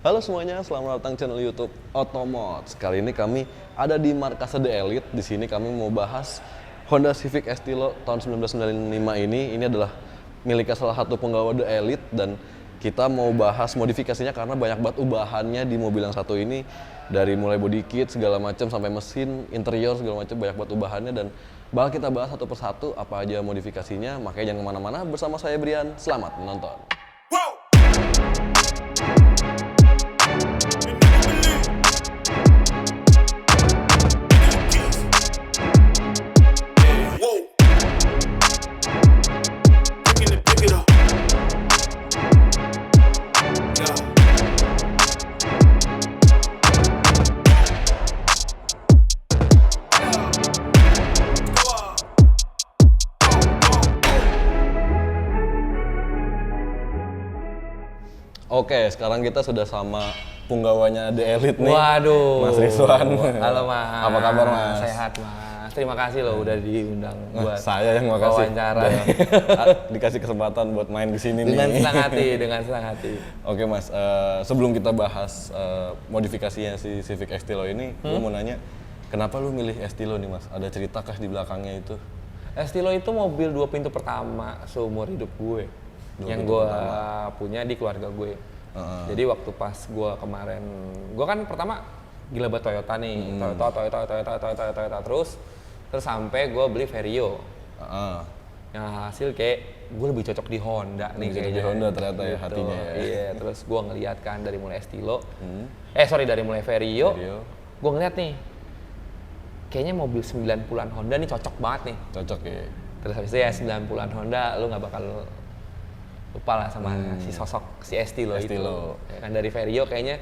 Halo semuanya, selamat datang channel YouTube Otomods. Kali ini kami ada di markas The Elite. Di sini kami mau bahas Honda Civic Estilo tahun 1995 ini. Ini adalah milik salah satu penggawa The Elite dan kita mau bahas modifikasinya karena banyak banget ubahannya di mobil yang satu ini. Dari mulai body kit segala macam sampai mesin, interior segala macam banyak banget ubahannya dan bakal kita bahas satu persatu apa aja modifikasinya. Makanya jangan kemana-mana, bersama saya Brian. Selamat menonton. Oke, sekarang kita sudah sama punggawanya The Elite nih. Waduh, Mas Rizwan. Halo Mas. Apa kabar Mas? Sehat Mas. Terima kasih loh udah diundang buat saya yang makasih wawancara. Dikasih kesempatan buat main di sini nih. Dengan senang hati. Oke Mas, sebelum kita bahas modifikasinya si Civic Estilo ini, gue mau nanya, kenapa lu milih Estilo nih Mas? Ada cerita kah di belakangnya itu? Estilo itu mobil 2 pintu pertama seumur hidup gue. Yang gue punya di keluarga gue. Jadi waktu pas gue kemarin, gue kan pertama gila banget Toyota nih, Toyota terus sampai gue beli Vario. Yang hasil kayak gue lebih cocok di Honda nih kayaknya. Di Honda ternyata ya gitu. hatinya ya. Iya, terus gue ngeliat kan dari mulai Estilo, dari mulai Vario. Gue ngeliat nih, kayaknya mobil 90-an Honda nih cocok banget nih. Cocok ya. Terus habis itu ya 90-an Honda lu gak bakal lupa lah sama si sosok si Estilo itu. Ya kan dari Vario kayaknya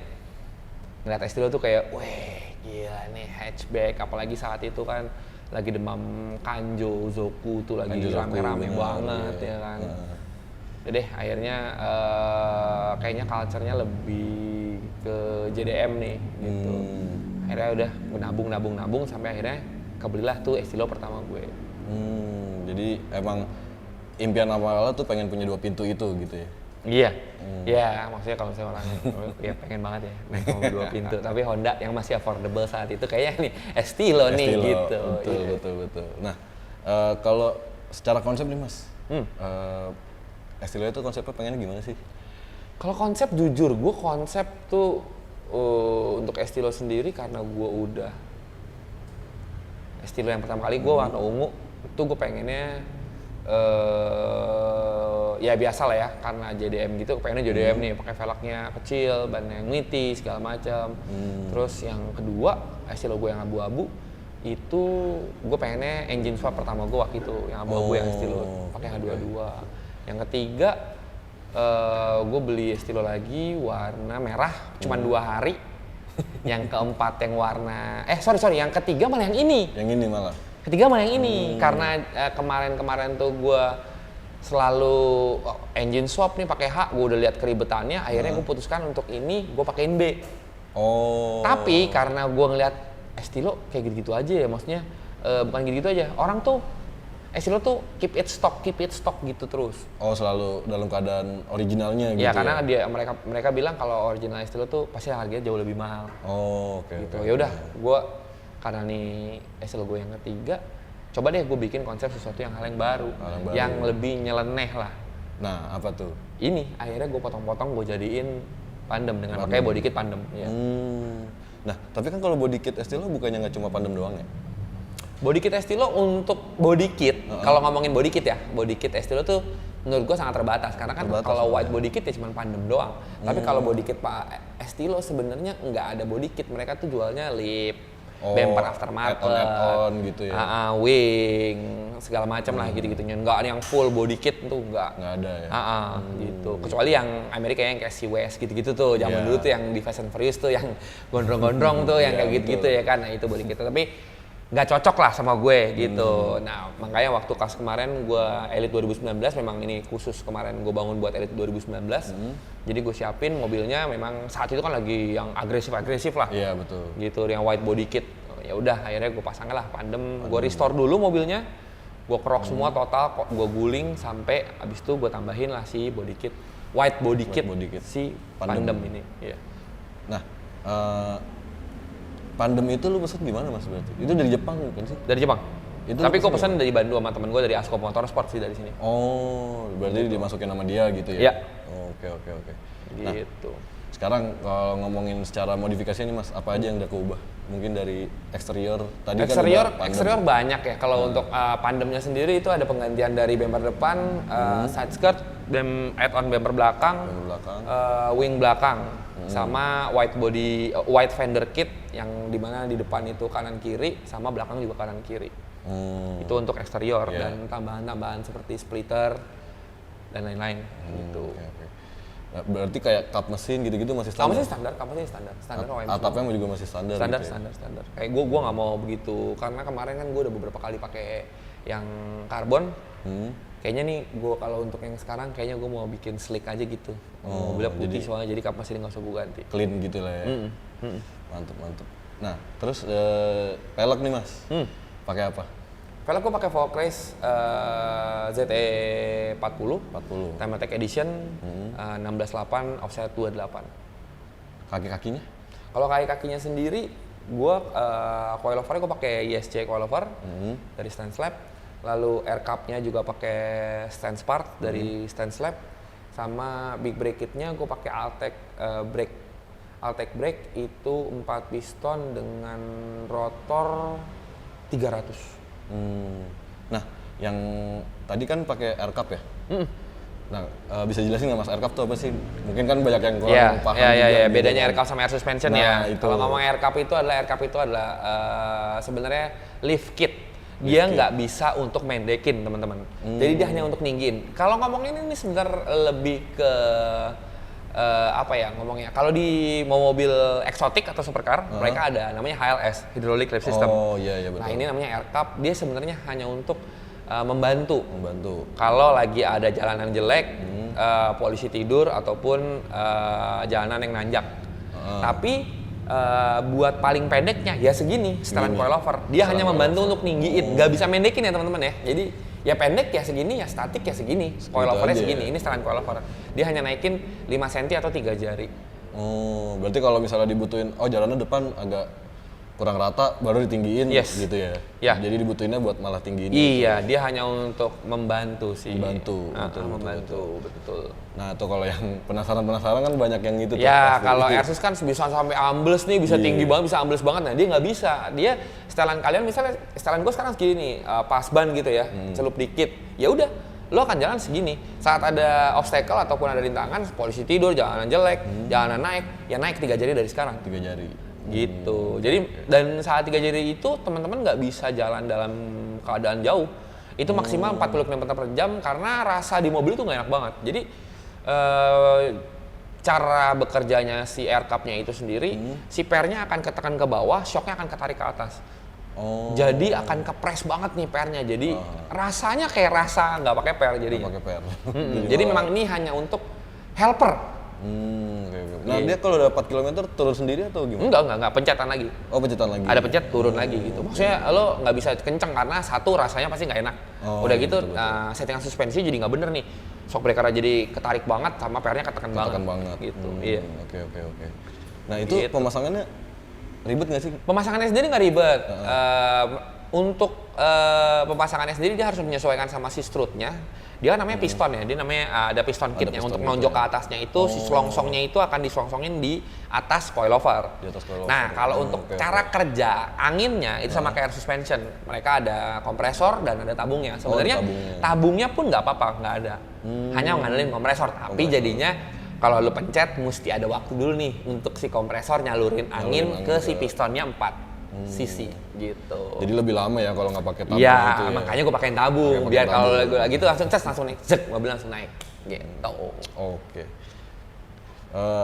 ngeliat Estilo tuh kayak, weh gila nih hatchback, apalagi saat itu kan lagi demam Kanjo, Zoku tuh lagi rame-rame banget ya kan. Jadi akhirnya kayaknya culture-nya lebih ke JDM nih gitu. Akhirnya udah nabung sampai akhirnya kebelilah tuh Estilo pertama gue. Jadi emang impian awalnya tuh pengen punya 2 pintu itu gitu ya? Iya, ya maksudnya kalau misalnya orang ya pengen banget ya naik mobil 2 pintu, tapi Honda yang masih affordable saat itu kayaknya nih Estilo nih gitu. Betul. Nah, kalau secara konsep nih Mas, Estilo itu konsepnya pengennya gimana sih? Kalau konsep jujur, gue konsep tuh untuk Estilo sendiri karena gue udah Estilo yang pertama kali gue warna ungu, itu gue pengennya ya biasa lah ya, karena JDM gitu pengennya JDM nih, pakai velgnya kecil, ban yang niti segala macam. Terus yang kedua Estilo gue yang abu-abu itu gue pengennya engine swap pertama gue waktu itu yang abu-abu yang Estilo pakai H22. Yang ketiga gue beli Estilo lagi warna merah cuman 2 hari. Yang keempat yang warna yang ketiga malah yang ini. Yang ini malah. Ketiga malah yang ini, karena kemarin tuh gue selalu engine swap nih pakai H, gue udah lihat keribetannya, akhirnya gue putuskan untuk ini gue pakein B. Tapi karena gue ngeliat Estilo kayak gitu-gitu aja ya, maksudnya bukan gitu-gitu aja, orang tuh Estilo tuh keep it stock gitu terus. Selalu dalam keadaan originalnya gitu. Ya karena mereka bilang kalau original Estilo tuh pasti harganya jauh lebih mahal. Oke. Gitu. Ya udah, gue karena nih Estilo gue yang ketiga, coba deh gue bikin konsep sesuatu yang hal yang baru. Yang lebih nyeleneh lah. Nah, apa tuh? Ini akhirnya gue potong-potong, gue jadiin pandem dengan pakai body kit pandem. Ya. Nah, tapi kan kalau body kit Estilo bukannya nggak cuma pandem doang ya? Body kit Estilo untuk body kit, kalau ngomongin body kit ya, body kit Estilo tuh menurut gue sangat terbatas. Karena kan kalau white body kit ya cuma pandem doang. Tapi kalau body kit Pak Estilo sebenarnya nggak ada body kit, mereka tuh jualnya lip, bumper aftermarket, add-on gitu ya. Wing, segala macam lah gitu-gitunya. Enggak ada yang full body kit tuh enggak ada ya. Gitu. Kecuali yang Amerika yang kayak si West gitu-gitu tuh. Zaman dulu tuh yang di Fast and Furious tuh yang gondrong-gondrong tuh yang kayak gitu-gitu ya kan. Nah, itu body kit. Tapi nggak cocok lah sama gue gitu. Nah, makanya waktu pas kemarin gue Elite 2019, memang ini khusus kemarin gue bangun buat Elite 2019. Jadi gue siapin mobilnya, memang saat itu kan lagi yang agresif lah. Iya, betul. Gitu, yang white body kit. Ya udah, akhirnya gue pasang lah pandem. Gue restore dulu mobilnya. Gue kerok semua total, gue guling sampai abis itu gue tambahin lah si body kit, white body kit si pandem ini. Iya. Nah, pandemi itu lu pesen gimana Mas berarti? Itu dari Jepang bukan sih? Dari Jepang. Itu Tapi lu gue pesen pesan dari Bandung sama temen gue dari Asko Motorsport sih dari sini. Oh, berarti dimasukin nama dia gitu ya? Iya. Oke. Gitu. Sekarang kalau ngomongin secara modifikasi nih Mas, apa aja yang udah keubah? Mungkin dari eksterior tadi Eksterior, kan udah eksterior banyak ya. Kalau untuk pandemnya sendiri itu ada penggantian dari bumper depan, side skirt, add-on bumper belakang, wing belakang, sama white body, white fender kit yang dimana di depan itu kanan kiri, sama belakang juga kanan kiri. Itu untuk eksterior dan tambahan-tambahan seperti splitter dan lain-lain gitu. Okay. Nah, berarti kayak kap mesin gitu-gitu masih standar? Kap mesin standar OEM. Atapnya juga masih standar? Standar. Kayak gue nggak mau begitu, karena kemarin kan gue udah beberapa kali pakai yang karbon. Kayaknya nih gue kalau untuk yang sekarang kayaknya gue mau bikin slick aja gitu. Mobilnya putih soalnya, jadi kap mesin nggak usah gue ganti. Clean gitu lah ya? Mantep. Nah, terus pelek nih Mas, pakai apa? Velg gue pakai Volcrace ZE 40 Thematic Edition 16.8 offset 28. Kaki-kakinya? Kalau kaki-kakinya sendiri, gue coilovernya gue pakai ISC coilover dari Stanslab. Lalu air cup-nya juga pakai Stanspart dari Stanslab. Sama big brake kit-nya gue pakai Altec brake itu 4 piston dengan rotor 300. Nah, yang tadi kan pakai air cup ya? Nah, bisa jelasin nggak Mas, air cup itu apa sih? Mungkin kan banyak yang kurang paham juga. Iya, bedanya air cup sama air suspension nah, ya. Kalau ngomong air cup itu adalah sebenarnya lift kit. Dia nggak bisa untuk mendekin teman-teman. Jadi dia hanya untuk ninggiin. Kalau ngomongin ini sebenarnya lebih ke apa ya ngomongnya, kalau di mobil eksotik atau supercar mereka ada namanya HLS, hydraulic lift system. Iya betul. Nah ini namanya air cup, dia sebenarnya hanya untuk membantu. Kalau lagi ada jalanan jelek, polisi tidur ataupun jalanan yang nanjak. Tapi buat paling pendeknya ya segini setelan coilover, dia hanya membantu untuk ninggiin, nggak bisa mendekin ya teman-teman ya. Jadi ya pendek ya segini, ya statik ya segini, coilovernya segini, ini setelan coilover. Dia hanya naikin 5 cm atau 3 jari. Oh, berarti kalau misalnya dibutuhin, jalannya depan agak kurang rata, baru ditinggiin gitu ya? Ya. Jadi dibutuhinnya buat malah tinggiin. Iya, gitu. Dia hanya untuk membantu sih. Membantu. Betul. Nah tuh kalau yang penasaran kan banyak yang itu tuh. Ya kalau Airsus kan bisa sampai ambles nih, bisa tinggi banget, bisa ambles banget. Nah dia nggak bisa. Dia setelan kalian misalnya, setelan gue sekarang segini nih, pas ban gitu ya, celup dikit. Ya udah, lo akan jalan segini. Saat ada obstacle ataupun ada rintangan, polisi tidur, jalanan jelek, jalanan naik, ya naik 3 jari dari sekarang. 3 jari. Gitu. Jadi dan saat 3 jari itu teman-teman nggak bisa jalan dalam keadaan jauh. Itu maksimal 40 km per jam karena rasa di mobil itu nggak enak banget. Jadi cara bekerjanya si air cup-nya itu sendiri, si pernya akan ketekan ke bawah, shocknya akan ketarik ke atas. Jadi akan kepres banget nih pernya. Jadi rasanya kayak rasa nggak pakai per jadinya. Nggak pakai per. Jadi memang ini hanya untuk helper. Nah dia kalau udah 4 km turun sendiri atau gimana? Enggak, pencetan lagi. Oh pencetan lagi? Ada pencet turun lagi gitu. Maksudnya lo nggak bisa kenceng karena satu rasanya pasti nggak enak. Udah gitu betul. Settingan suspensi jadi nggak bener nih. Shock breaker jadi ketarik banget sama pernya ketekan banget. Gitu. Iya. Oke. Nah itu gitu. Pemasangannya ribet nggak sih? Pemasangannya sendiri nggak ribet. Untuk pemasangannya sendiri dia harus menyesuaikan sama si strutnya. Dia namanya piston ya, dia namanya ada piston kitnya untuk nonjok ke atasnya itu, si selongsongnya itu akan diselongsongin di atas coilover. Nah kalau untuk cara kerja anginnya itu sama kayak air suspension, mereka ada kompresor dan ada tabungnya. Sebenarnya tabungnya pun nggak apa-apa, nggak ada, hanya ngandelin kompresor. Tapi jadinya kalau lu pencet mesti ada waktu dulu nih untuk si kompresor nyalurin angin ke si pistonnya 4 sisi gitu. Jadi lebih lama ya kalau nggak pakai tabung itu ya? Makanya gue pakein tabung biar kalau lagi itu langsung naik, mobil langsung naik gitu. Oke.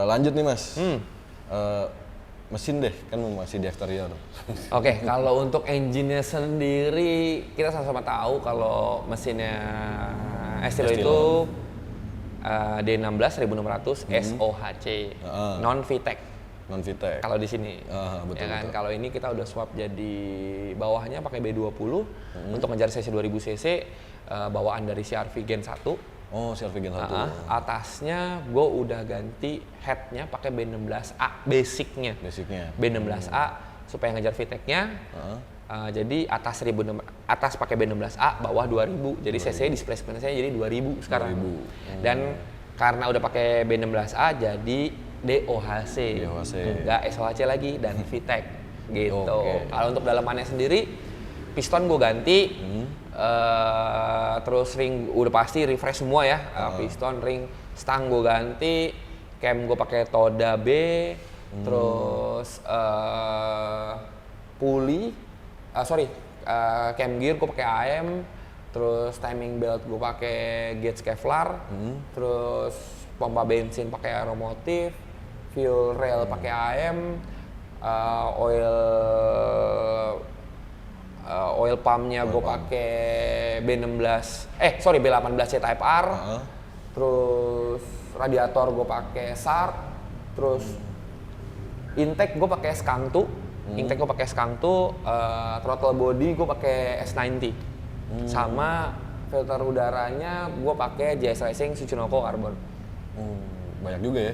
Lanjut nih Mas. Mesin deh, kan masih di eksterior. Oke, kalau untuk engine-nya sendiri kita sama-sama tahu kalau mesinnya Estilo itu D16 1600 SOHC non VTEC. Kalau di sini, betul, ya kan. Kalau ini kita udah swap jadi bawahnya pakai B20 untuk ngejar cc 2000 cc bawaan dari CR-V Gen 1. Oh, CR-V Gen 1. Atasnya gue udah ganti headnya pakai B16A basicnya. B16A supaya ngejar VTEC-nya. Jadi atas pakai B16A, bawah 2000. Jadi cc displacement saya jadi 2000 sekarang. 2000. Dan karena udah pakai B16A jadi DOHC. Enggak SOHC lagi dan VTEC gitu. Kalau untuk dalamannya sendiri piston gue ganti. Terus ring udah pasti refresh semua ya. Piston, ring, stang gue ganti. Cam gue pakai Toda B. Terus pulley cam gear gue pakai AM, terus timing belt gue pakai gauge Kevlar, terus pompa bensin pakai Aeromotive, fuel rail pakai AM, oil pumpnya gue pakai B18C Type R, terus radiator gue pakai Shark, terus intake gue pakai Skangtu. Throttle body gue pakai S90, sama filter udaranya gue pakai JS Racing Tsuchinoko Carbon. Banyak juga ya.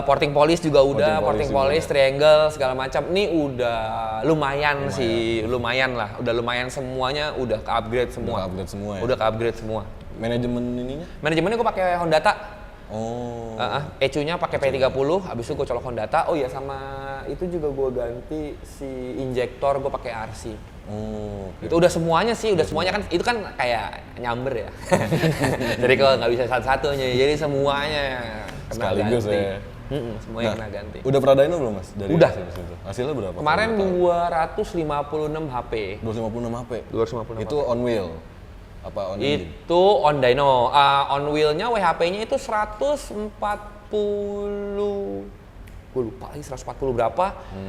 Porting polish juga udah, porting polish, triangle segala macam. Ini udah lumayan sih, lumayan lah. Udah lumayan semuanya, udah ke-upgrade semua. Udah ke-upgrade semua. Manajemen ininya? Manajemennya gue pakai Hondata. ECU-nya pakai P30, habis itu gue colok Hondata. Oh iya, sama itu juga gue ganti si injektor, gue pakai RC. Itu udah semuanya sih, semuanya kan, itu kan kayak nyamber ya. Jadi kalau nggak bisa satu-satunya, jadi semuanya kena sekaligus ganti. Ya. Semuanya kena ganti. Udah pernah dyno belum Mas? Udah. Hasilnya berapa? Kemarin 256 HP. 256 HP? 256 itu HP. on wheel? Apa on engine? Itu on dyno. On wheel-nya WHP-nya itu 140, gue lupa lagi 140 berapa,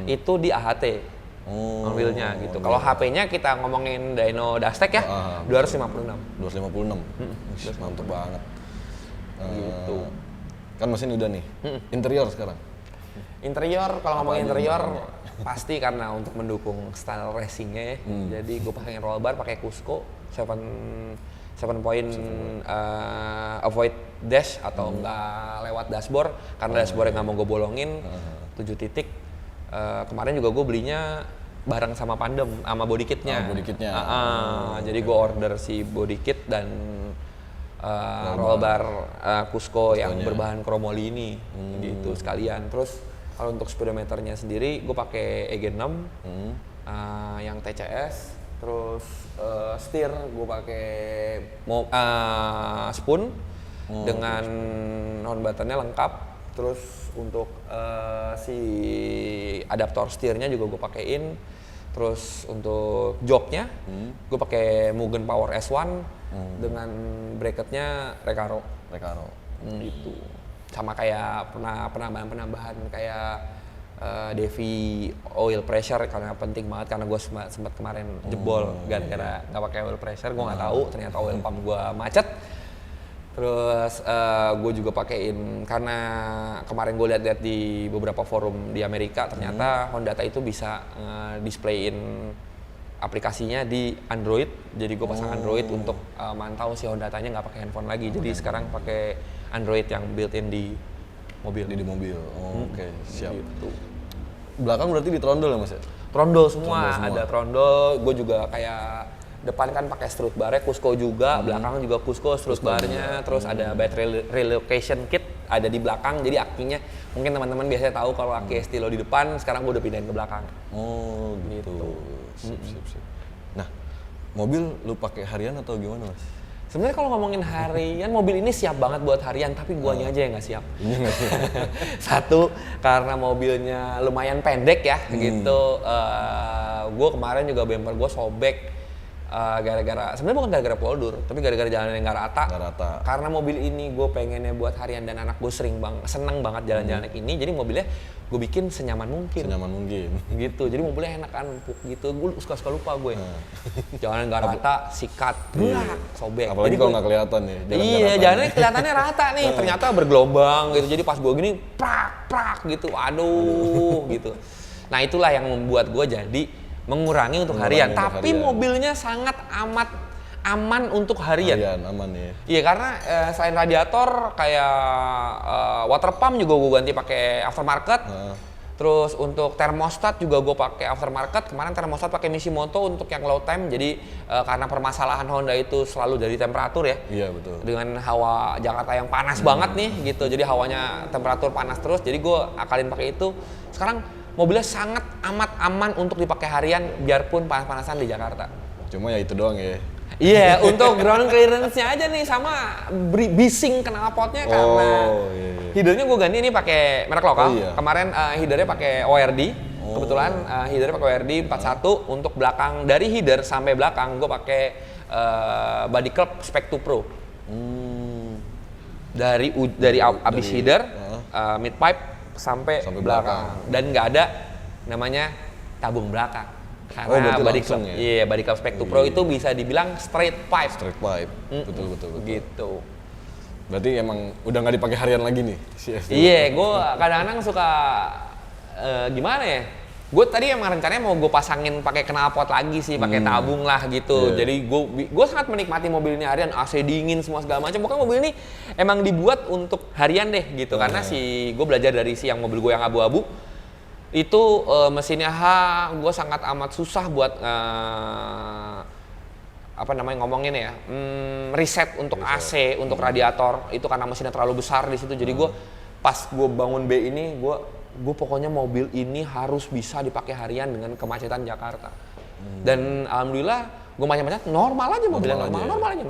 itu di AHT. On wheel-nya gitu. Kalau HP-nya kita ngomongin dyno Dastek ya, 256. 256? Mantap banget. Gitu. Kan mesin udah nih, interior sekarang? Interior, kalau ngomongin interior, pasti karena untuk mendukung style racing-nya ya. Jadi gue pakai roll bar, pakai Cusco 7 point avoid dash atau enggak lewat dashboard, karena dashboardnya nggak mau gue bolongin, 7 titik. Kemarin juga gue belinya bareng sama Pandem, sama body kitnya. Jadi gue order si body kit dan roll bar Cusco yang berbahan kromoli ini, gitu sekalian. Terus kalau untuk speedometernya sendiri, gue pakai EG6 yang TCS. Terus setir gue pakai spoon dengan horn buttonnya lengkap. Terus untuk si adaptor setirnya juga gue pakein. Terus untuk joknya gue pakai Mugen Power S1 dengan bracketnya Recaro. Gitu. Sama kayak penambahan kayak Devi oil pressure, karena penting banget, karena gue sempat kemarin jebol gara-gara nggak pakai oil pressure. Gue nggak tahu ternyata oil pump gue macet. Terus gue juga pakein karena kemarin gue lihat di beberapa forum di Amerika, ternyata Hondata itu bisa displayin aplikasinya di Android. Jadi gue pasang Android untuk mantau si Hondatanya nggak pakai handphone lagi. Jadi sekarang pakai Android yang built-in di mobil. Oke, siap. Gitu. Belakang berarti ditrondol ya Mas ya? Trondol semua. Ada trondol. Gue juga kayak depan kan pakai strut barnya Cusco juga, belakang juga Cusco strut barnya. Terus ada battery relocation kit ada di belakang. Jadi akinya mungkin teman-teman biasanya tahu kalau aki Estilo di depan, sekarang gue udah pindahin ke belakang. Oh gitu. Sip. Nah, mobil lu pakai harian atau gimana Mas? Sebenarnya kalau ngomongin harian, mobil ini siap banget buat harian, tapi guanya aja yang nggak siap. Satu, karena mobilnya lumayan pendek ya, gitu. Gue kemarin juga bumper gue sobek gara-gara, sebenarnya bukan gara-gara poldur, tapi gara-gara jalan yang nggak rata. Karena mobil ini gue pengennya buat harian dan anak gue seneng banget jalan-jalan naik ini, jadi mobilnya gue bikin senyaman mungkin. Gitu, jadi mobilnya enak kan, empuk gitu. Gue suka lupa gue. Jalan nggak rata, sikat, sobek. Apalagi kalau nggak kelihatan nih. Iya, jalannya kelihatannya rata nih, ternyata bergelombang gitu. Jadi pas gue gini, prak gitu, aduh gitu. Nah itulah yang membuat gue jadi mengurangi untuk harian. Tapi mobilnya sangat amat aman untuk harian. Aman ya. Iya, karena selain radiator kayak water pump juga gue ganti pakai aftermarket. Terus untuk termostat juga gue pakai aftermarket. Kemarin termostat pakai Mishimoto untuk yang low temp. Jadi karena permasalahan Honda itu selalu dari temperatur ya. Iya betul. Dengan hawa Jakarta yang panas banget nih gitu. Jadi hawanya temperatur panas terus. Jadi gue akalin pakai itu. Sekarang mobilnya sangat amat aman untuk dipakai harian biarpun panas-panasan di Jakarta. Cuma ya itu doang ya. Iya, untuk ground clearance-nya aja nih sama bising knalpotnya karena headernya gue ganti ini pakai merek lokal. Kemarin headernya pakai ORD. Kebetulan headernya pakai ORD 41 untuk belakang dari header sampai belakang gue pakai body curb Spec 2 Pro. Dari abis header mid pipe sampai belakang dan nggak ada namanya tabung belakang. Karena body curb, body curb Spec 2 Pro itu bisa dibilang straight pipe. Betul. Gitu. Berarti emang udah nggak dipakai harian lagi nih si ST. Iya, gue kadang-kadang suka gimana ya? Gue tadi emang rencananya mau gue pasangin pakai knalpot lagi sih, pakai tabung lah gitu. Jadi gue sangat menikmati mobil ini harian, AC dingin semua segala macam. Pokoknya mobil ini emang dibuat untuk harian deh gitu. Karena gue belajar dari yang mobil gue yang abu-abu. Itu mesinnya gue sangat amat susah buat ngomongin ya, reset untuk AC, untuk radiator itu karena mesinnya terlalu besar di situ. Jadi gue pas gue bangun B ini, gue pokoknya mobil ini harus bisa dipakai harian dengan kemacetan Jakarta. Dan alhamdulillah gue macam-macam normal aja mobilnya, normal aja.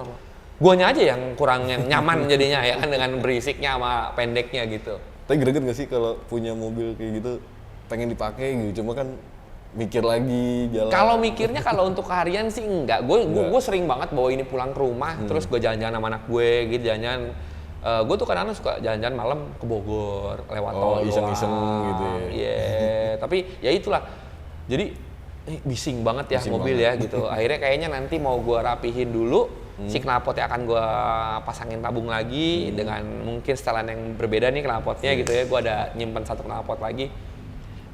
Guanya aja yang kurang yang nyaman jadinya ya kan dengan berisiknya sama pendeknya gitu. Tapi greget gak sih kalau punya mobil kayak gitu? Pengen dipakai gitu, cuma kan mikir lagi jalan. Kalau mikirnya kalau untuk harian sih enggak. Gue sering banget bawa ini pulang ke rumah, terus gue jalan-jalan sama anak gue gitu, jalan-jalan. Gue tuh kadang-kadang suka jalan-jalan malam ke Bogor, lewat tol iseng-iseng gitu ya. Iya, tapi ya itulah. Jadi bising banget ya mobil ya gitu. Akhirnya kayaknya nanti mau gue rapihin dulu. Si knalpotnya akan gue pasangin tabung lagi dengan mungkin setelan yang berbeda nih knalpotnya gitu ya. Gue ada nyimpen satu knalpot lagi.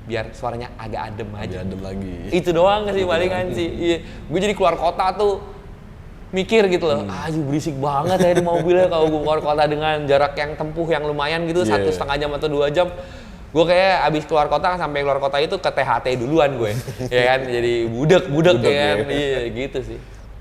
Biar suaranya agak adem aja. Adem lagi. Itu doang sih palingan sih. Iya. Gue jadi keluar kota tuh mikir gitu loh. Berisik banget ya di mobilnya kalau gue keluar kota dengan jarak yang tempuh yang lumayan gitu 1,5 jam atau 2 jam. Gue kayak abis keluar kota sampai keluar kota itu ke THT duluan gue. Ya kan jadi budek ya kan. Iya gitu sih.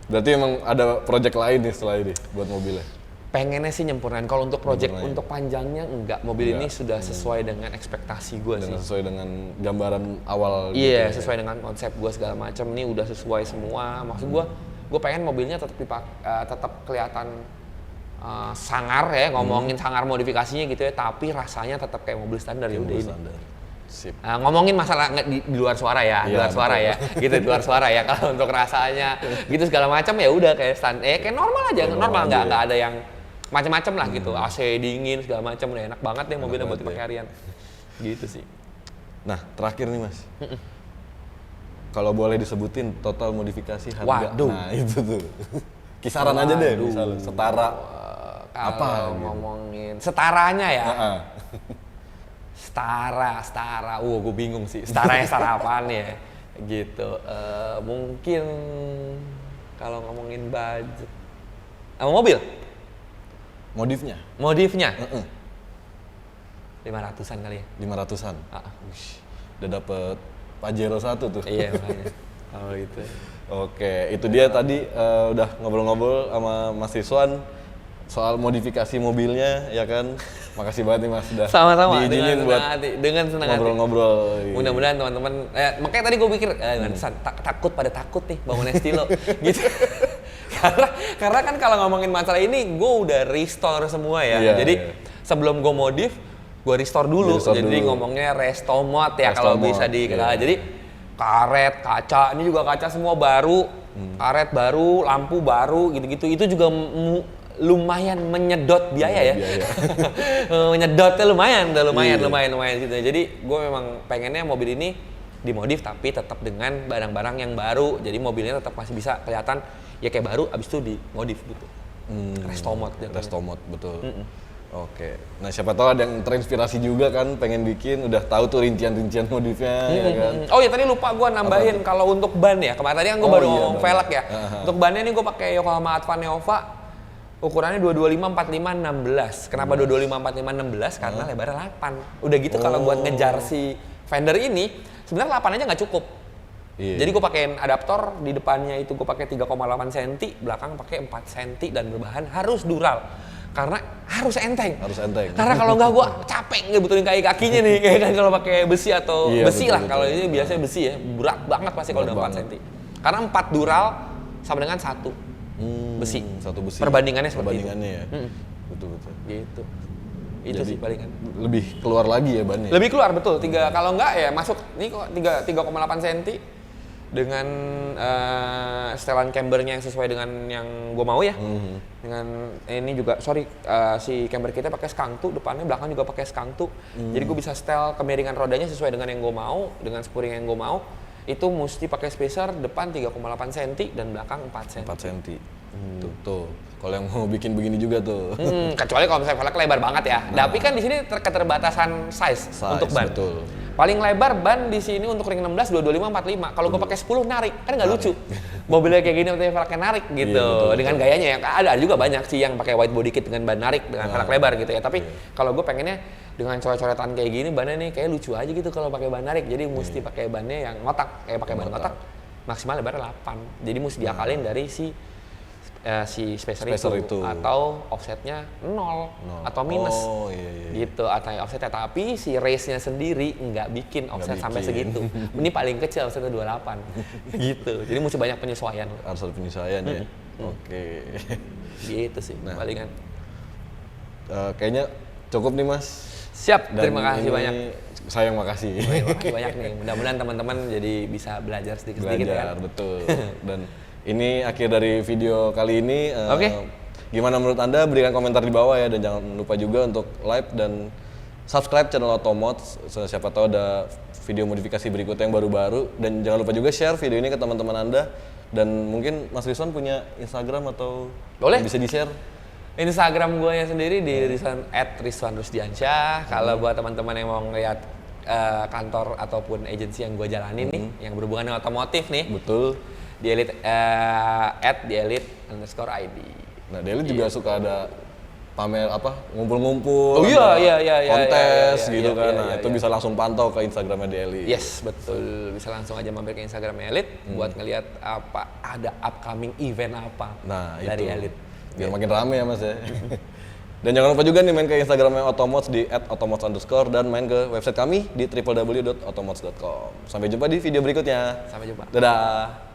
Berarti emang ada project lain nih setelah ini buat mobilnya. Pengennya sih nyempurnain. Kalau untuk project untuk panjangnya enggak. Mobil ini sudah sesuai dengan ekspektasi gue sih. Sesuai dengan gambaran awal. Iya, gitu, sesuai dengan konsep gue segala macam. Ini udah sesuai semua. Maksud gue pengen mobilnya tetap kelihatan sangar ya. Ngomongin sangar modifikasinya gitu ya. Tapi rasanya tetap kayak mobil standar ya udah ini. Sip. Ngomongin masalah di luar suara ya, di luar suara ya, gitu di luar suara ya. Kalau untuk rasanya gitu segala macam ya udah kayak kayak normal aja, normal nggak ada yang macam-macam lah gitu. AC dingin segala macam udah enak banget deh mobilnya buat dipakai harian. Gitu sih. Nah terakhir nih mas, kalau boleh disebutin total modifikasi harga. Waduh. Nah itu tuh kisaran aja deh misalnya setara. Kalau ngomongin setaranya ya. Setara. Gue bingung sih. Setara apaan ya? Gitu. Mungkin kalau ngomongin budget. Mobil? Modifnya? 500-an kali ya? 500-an? Udah dapet Pajero 1 tuh. Iya makanya. Kalau itu. Oke, itu dia tadi udah ngobrol-ngobrol sama Mas Rizwan soal modifikasi mobilnya, ya kan? Makasih banget nih Mas, udah sama-sama diizinin buat dengan senang hati ngobrol-ngobrol. Mudah-mudahan teman-teman, makanya tadi gue pikir, takut nih bangun Estilo, gitu. karena kan kalau ngomongin masalah ini, gue udah restore semua ya. Jadi sebelum gue modif, gue restore dulu. Jadi ngomongnya restomod ya kalau bisa dikenal. Jadi karet, kaca, ini juga kaca semua baru, karet baru, lampu baru, gitu-gitu. Itu juga lumayan menyedot biaya ya. Menyedotnya lumayan gitu. Jadi gue memang pengennya mobil ini dimodif tapi tetap dengan barang-barang yang baru. Jadi mobilnya tetap masih bisa kelihatan ya kayak baru abis itu dimodif gitu. Restomod gitu. Restomod betul. Oke. Nah, siapa tahu ada yang terinspirasi juga kan, pengen bikin, udah tahu tuh rincian-rincian modifnya, ya kan? Oh ya tadi lupa gue nambahin kalau untuk ban ya. Kemarin tadi kan gue baru ngomong ban. velg ya. Untuk bannya nih gue pakai Yokohama Advan Neova. Ukurannya 225 45 16. Kenapa 225 45 16? Karena lebarnya 8. Udah gitu kalau buat ngejar si fender ini, sebenarnya 8 aja nggak cukup. Iya. Jadi gue pakein adaptor, di depannya itu gue pakai 3,8 cm, belakang pakai 4 cm dan berbahan harus dural. Karena harus enteng. Harus enteng. Karena kalau nggak gue capek ngebetulin kakinya nih, kayak kan kalau pakai besi atau Iya, besi lah. betul. Kalau ini biasanya besi ya, berat banget pasti kalau udah 4 cm. Karena 4 dural sama dengan 1 besi. Satu besi. Perbandingannya seperti Perbandingannya itu. ya. Betul. Gitu. Itu Jadi, sih palingan. lebih keluar lagi ya bannya. Lebih keluar betul. Kalau nggak ya masuk ini kok 3,8 cm dengan setelan cambernya yang sesuai dengan yang gue mau ya. Dengan ini juga si camber kita pakai skangtu, depannya belakang juga pakai skangtu. Jadi gue bisa setel kemiringan rodanya sesuai dengan yang gue mau, dengan spring yang gue mau. Itu mesti pakai spacer depan 3,8 cm dan belakang 4 cm. 4 cm. Tuh. Kalau yang mau bikin begini juga tuh. Kecuali kalau misalnya velg lebar banget ya. Tapi kan di sini keterbatasan size untuk ban. Betul. Paling lebar ban di sini untuk ring 16 225 45. Kalau gue pakai 10 narik, kan nggak lucu. Mobilnya kayak gini tapi velgnya narik gitu. Iya, betul. Dengan gayanya ya. Ada juga banyak sih yang pakai wide body kit dengan ban narik dengan velg lebar gitu ya. Tapi kalau gue pengennya dengan coret-coretan kayak gini bannya nih kayak lucu aja gitu kalau pakai ban narik. Jadi mesti pakai bannya yang ngotak, kayak pakai ban ngotak maksimal lebarnya 8. Jadi mesti diakalin dari si spacer itu atau offsetnya 0 atau minus gitu atau offsetnya, tapi si race-nya sendiri nggak bikin offset sampai segitu. Ini paling kecil offsetnya 28 gitu, jadi mesti banyak penyesuaian. Harus ada penyesuaian ya. Oke. Gitu sih palingan. Kayaknya cukup nih Mas. Siap. Dan terima kasih banyak. Saya yang makasih. Makasih banyak nih, mudah-mudahan teman-teman jadi bisa belajar sedikit-sedikit ya. Betul. Dan ini akhir dari video kali ini. Oke. Gimana menurut Anda? Berikan komentar di bawah ya, dan jangan lupa juga untuk like dan subscribe channel Automods. Siapa tahu ada video modifikasi berikutnya yang baru-baru, dan jangan lupa juga share video ini ke teman-teman Anda. Dan mungkin Mas Rizwan punya Instagram atau boleh bisa di-share? Instagram gue sendiri di @rizwan_rusdiansyah. Kalau buat teman-teman yang mau ngeliat kantor ataupun agensi yang gue jalanin nih, yang berhubungan dengan otomotif nih. Betul. Di Elite @elite_id. Nah, di Elite juga suka ada pamer ngumpul-ngumpul, iya, kontes gitu kan. iya, Nah, itu bisa langsung pantau ke Instagramnya di Elite. Yes, betul. Bisa langsung aja mampir ke Instagramnya Elite buat ngelihat ada upcoming event apa dari Elite. Biar makin rame ya Mas ya. Dan jangan lupa juga nih main ke Instagramnya Automods di @automods_ dan main ke website kami di www.automods.com. Sampai jumpa di video berikutnya. Sampai jumpa. Dadah.